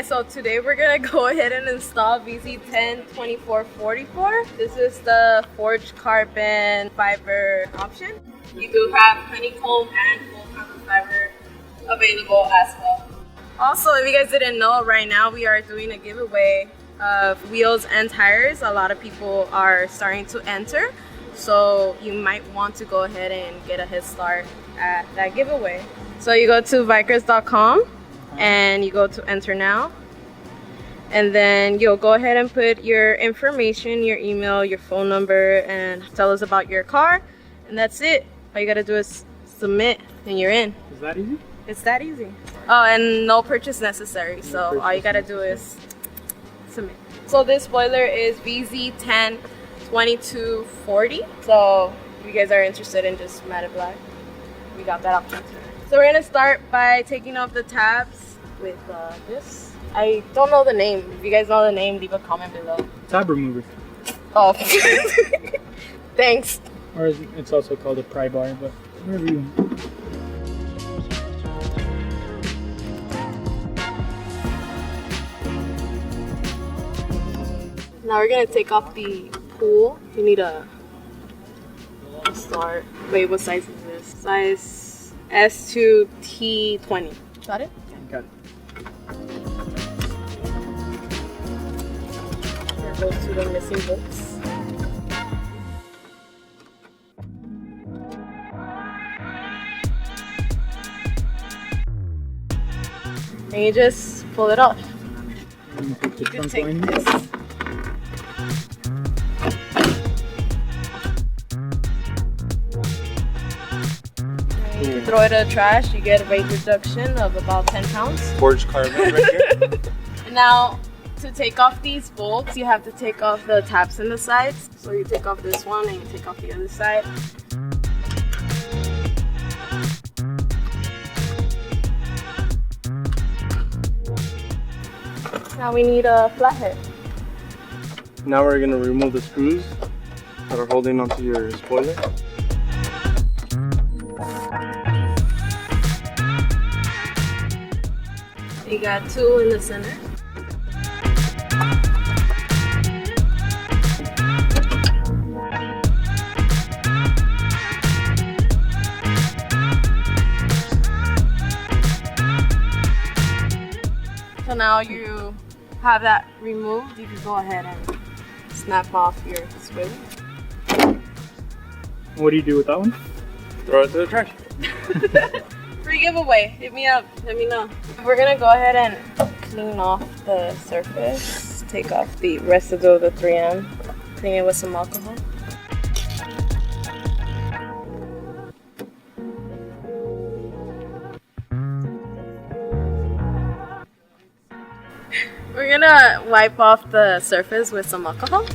Guys, so today we're gonna go ahead and install vz102444. This is the forged carbon fiber option. You do have honeycomb and full carbon fiber available as well. Also, if you guys didn't know, right now we are doing a giveaway of wheels and tires. A lot of people are starting to enter, so you might want to go ahead and get a head start at that giveaway. So you go to vicrez.com and you go to enter now, and then you'll go ahead and put your information, your email, your phone number, and tell us about your car, and that's it. All you gotta do is submit and you're in. Is that easy? It's that easy. Oh, and no purchase necessary, so all you gotta do is submit. So this spoiler is vz102444. So if you guys are interested in just matte black, we got that option too. So we're gonna start by taking off the tabs with this. I don't know the name. If you guys know the name, leave a comment below. Tab remover. Oh, thanks. Or it's also called a pry bar, but whatever you want. Now we're gonna take off the pull. You need a start. Wait, what size is this? Size S2T20. Got it? Got it. There goes to the missing bolts. And you just pull it off. You can take this. Throw it in the trash, you get a weight reduction of about 10 pounds. Forged carbon right here. Now, to take off these bolts, you have to take off the tabs in the sides. So you take off this one and you take off the other side. Now we need a flathead. Now we're going to remove the screws that are holding onto your spoiler. You got two in the center. So now you have that removed, you can go ahead and snap off your spoiler. What do you do with that one? Throw it to the trash. Free giveaway. Hit me up. Let me know. We're gonna go ahead and clean off the surface. Take off the residue of the 3M. Clean it with some alcohol. We're gonna wipe off the surface with some alcohol.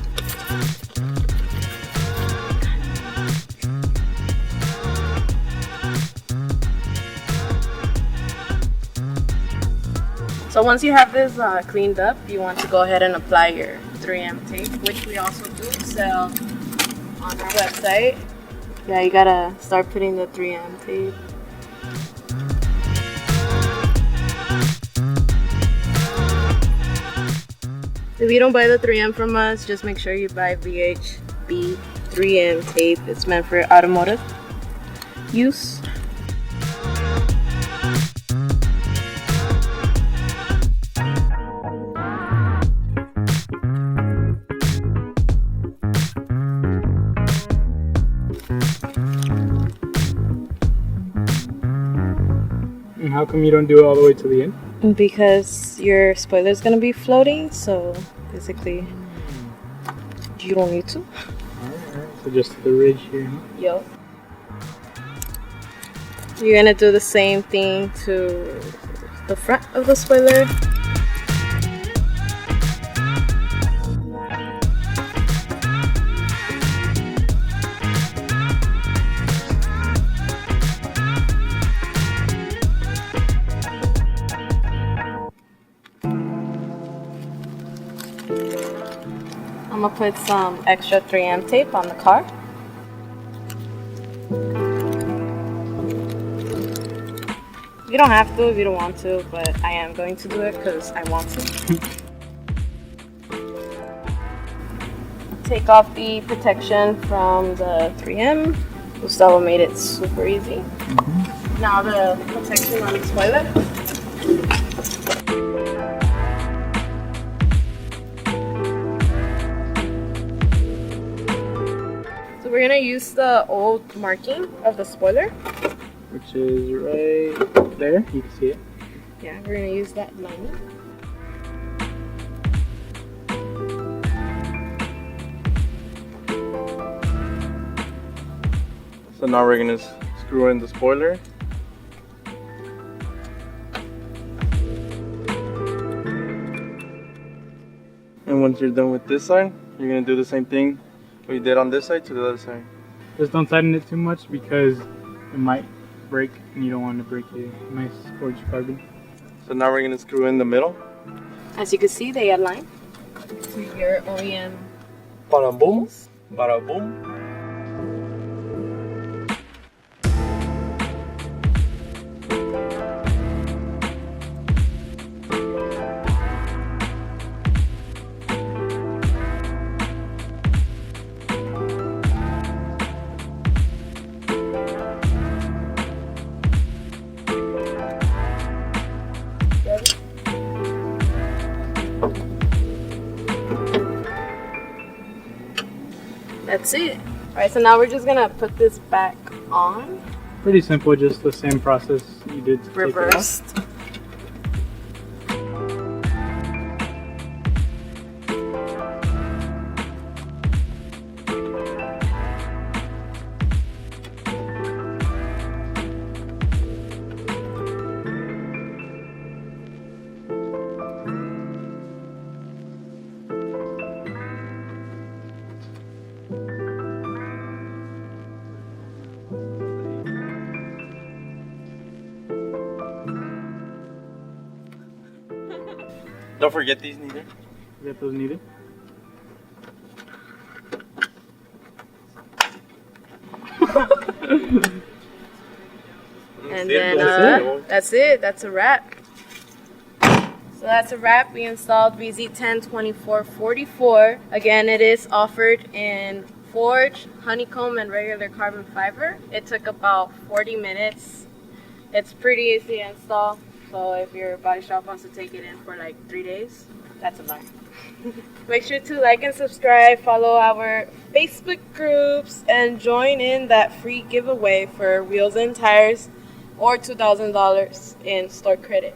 So once you have this cleaned up, you want to go ahead and apply your 3M tape, which we also do sell on our website. Yeah, you gotta start putting the 3M tape. If you don't buy the 3M from us, just make sure you buy VHB 3M tape. It's meant for automotive use. And how come you don't do it all the way to the end? Because your spoiler is going to be floating, so basically you don't need to. Alright, so just the ridge here, huh? Yo. You're going to do the same thing to the front of the spoiler. I'm gonna put some extra 3M tape on the car. You You don't have to if you don't want to, but I am going to do it because I want to. Take off the protection from the 3M. Gustavo made it super easy. Now the protection on the spoiler. So we're gonna use the old marking of the spoiler. Which is right there. You can see it. Yeah, we're gonna use that lining. So now we're gonna screw in the spoiler. And once you're done with this side, you're gonna do the same thing we did on this side to the other side. Just don't tighten it too much because it might break and you don't want to break a nice forged carbon. So now we're gonna screw in the middle. As you can see, they align to your OEM. Bada boom, bada boom. That's it. Alright, so now we're just gonna put this back on. Pretty simple, just the same process you did to take it off. Reversed. Don't forget these neither. You got those needed? And then that's it. That's a wrap. So that's a wrap. We installed vz102444. Again, it is offered in forged, honeycomb, and regular carbon fiber. It took about 40 minutes. It's pretty easy to install. So if your body shop wants to take it in for like 3 days, that's a lie. Make sure to like and subscribe, follow our Facebook groups, and join in that free giveaway for wheels and tires or $2,000 in store credit.